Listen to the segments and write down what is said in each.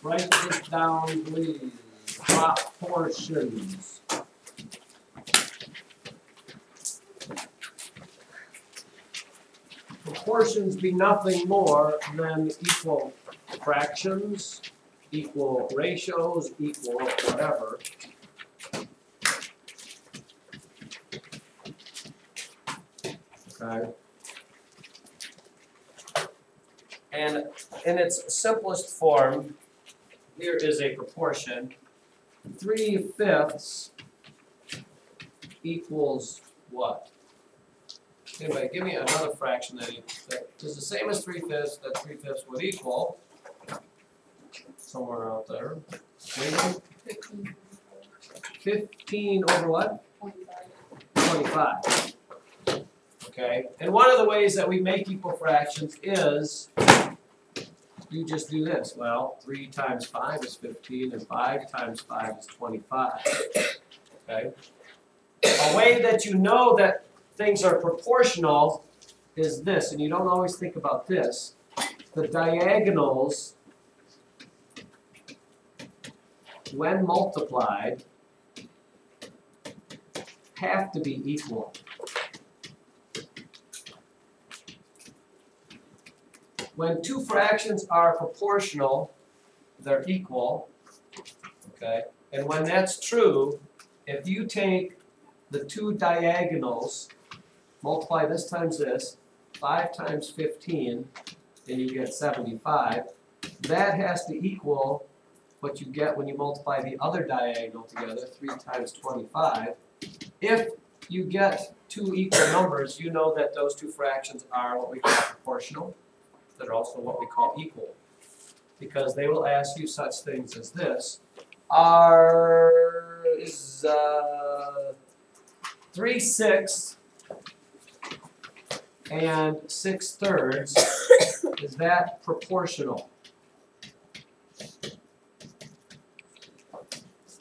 Write this down, please. Proportions. Proportions be nothing more than equal fractions, equal ratios, equal whatever. Okay. And in its simplest form, here is a proportion. 3/5 equals what? Anyway, give me another fraction that is the same as 3/5 that 3/5 would equal. Somewhere out there. 15 over what? 25. Okay, and one of the ways that we make equal fractions is you just do this. Well, 3 times 5 is 15, and 5 times 5 is 25. Okay? A way that you know that things are proportional is this, and you don't always think about this. The diagonals, when multiplied, have to be equal. When two fractions are proportional, they're equal, okay? And when that's true, if you take the two diagonals, multiply this times this, 5 times 15, and you get 75, that has to equal what you get when you multiply the other diagonal together, 3 times 25. If you get two equal numbers, you know that those two fractions are what we call proportional. They're also what we call equal, because they will ask you such things as this: is 3/6 and 6/3 is that proportional?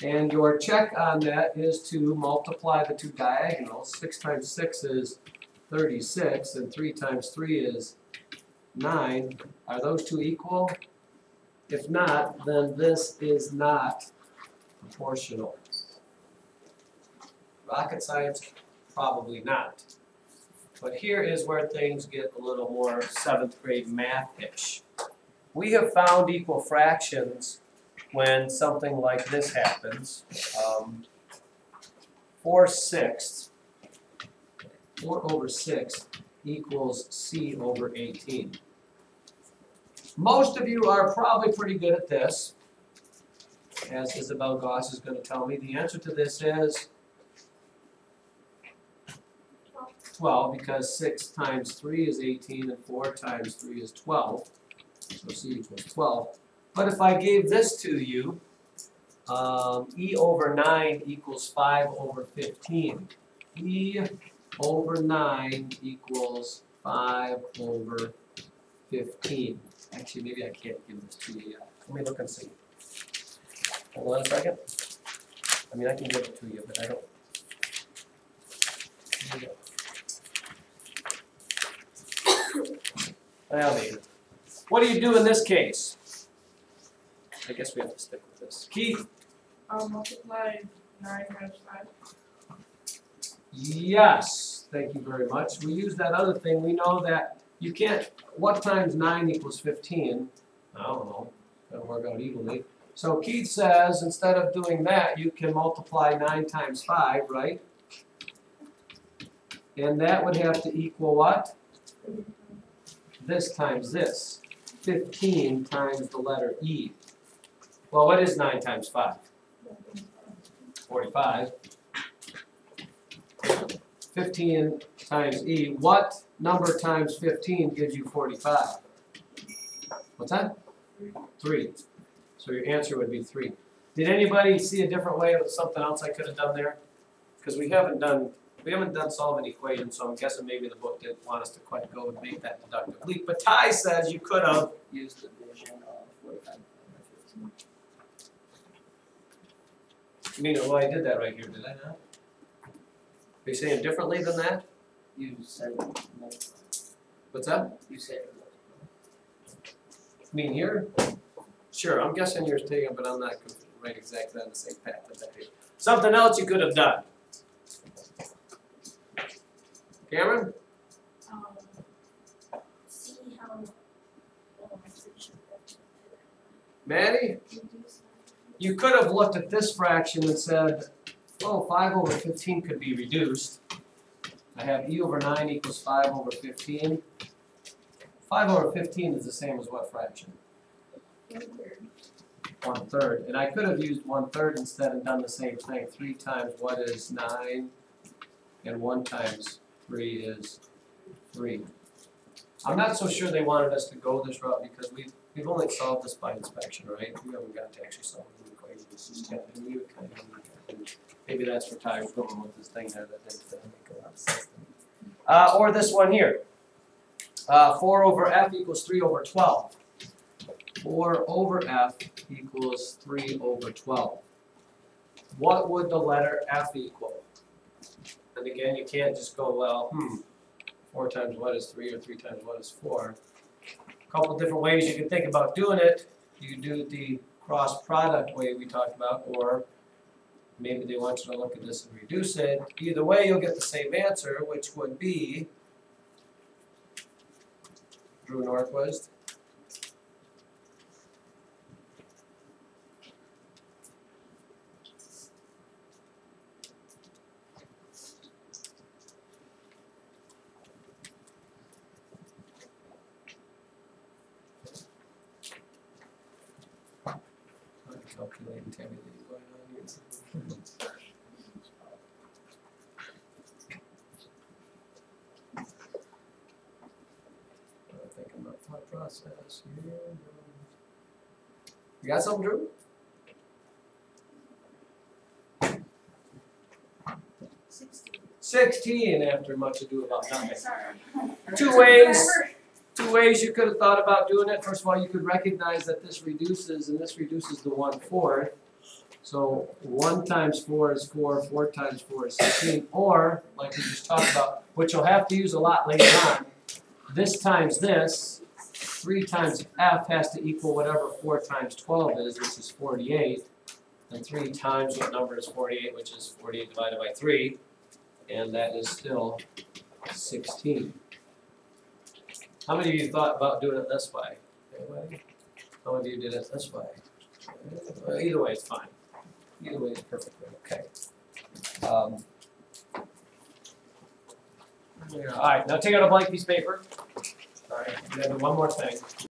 And your check on that is to multiply the two diagonals. 6 times 6 is 36, and 3 times 3 is 9. Are those two equal? If not, then this is not proportional. Rocket science? Probably not. But here is where things get a little more 7th grade math-ish. We have found equal fractions when something like this happens. 4/6 equals C over 18. Most of you are probably pretty good at this, as Isabel Goss is going to tell me. The answer to this is 12, because 6 times 3 is 18, and 4 times 3 is 12. So C equals 12. But if I gave this to you, E over 9 equals 5 over 15. E over 9 equals 5 over 15. Actually, maybe I can't give this to you yet. Let me look and see. Hold on a second. I mean, I can give it to you, but I don't. Well, maybe. What do you do in this case? I guess we have to stick with this. Keith? Multiply 9 times 5. Yes, thank you very much. We use that other thing. We know that you can't, what times 9 equals 15? I don't know. That'll work out evenly. So Keith says, instead of doing that, you can multiply 9 times 5, right? And that would have to equal what? This times this. 15 times the letter E. Well, what is 9 times 5? 45. 15 times E. What number times 15 gives you 45? What's that? 3. So your answer would be 3. Did anybody see a different way with something else I could have done there? Because we haven't done solving equations, so I'm guessing maybe the book didn't want us to quite go and make that deductive leap. But Ty says you could have used division of 45 by 15. I mean, well, I did that right here, did I not? Are you saying differently than that? You said multiply. What's that? You said multiply. I mean here? Sure, I'm guessing yours taken, but I'm not right exactly on the same path as that is. Something else you could have done. Cameron? See how, well, I'm pretty sure that- Maddie? You could have looked at this fraction and said, oh, 5 over 15 could be reduced. I have e over 9 equals 5 over 15. 5 over 15 is the same as what fraction? 1/3. And I could have used 1/3 instead and done the same thing. 3 times what is 9? And 1 times 3 is 3. I'm not so sure they wanted us to go this route because we've only solved this by inspection, right? We haven't got to actually solve the equation. This is kind of, we would kind of need that. And maybe that's where Tyler's going with this thing there that didn't make a lot of sense to me. Or this one here. 4 over f equals 3 over 12. 4 over f equals 3 over 12. What would the letter f equal? And again, you can't just go, well, 4 times what is 3 or 3 times what is 4. A couple different ways you can think about doing it. You can do it the cross product way we talked about, or maybe they want you to look at this and reduce it. Either way, you'll get the same answer, which would be Drew Norquist. Calculating tabulating going on here. I'm thinking about thought process here. You got something, Drew? 16 after much ado about nothing. Sorry. Two ways you could have thought about doing it. First of all, you could recognize that this reduces, and this reduces to 1/4. So 1 times 4 is 4, 4 times 4 is 16. Or, like we just talked about, which you'll have to use a lot later on, this times this, 3 times f has to equal whatever 4 times 12 is, which is 48. And 3 times what number is 48, which is 48 divided by 3. And that is still 16. How many of you thought about doing it this way? Anybody? How many of you did it this way? Well, either way is fine. Either way is perfectly okay. All right, now take out a blank piece of paper. All right, we're gonna do one more thing.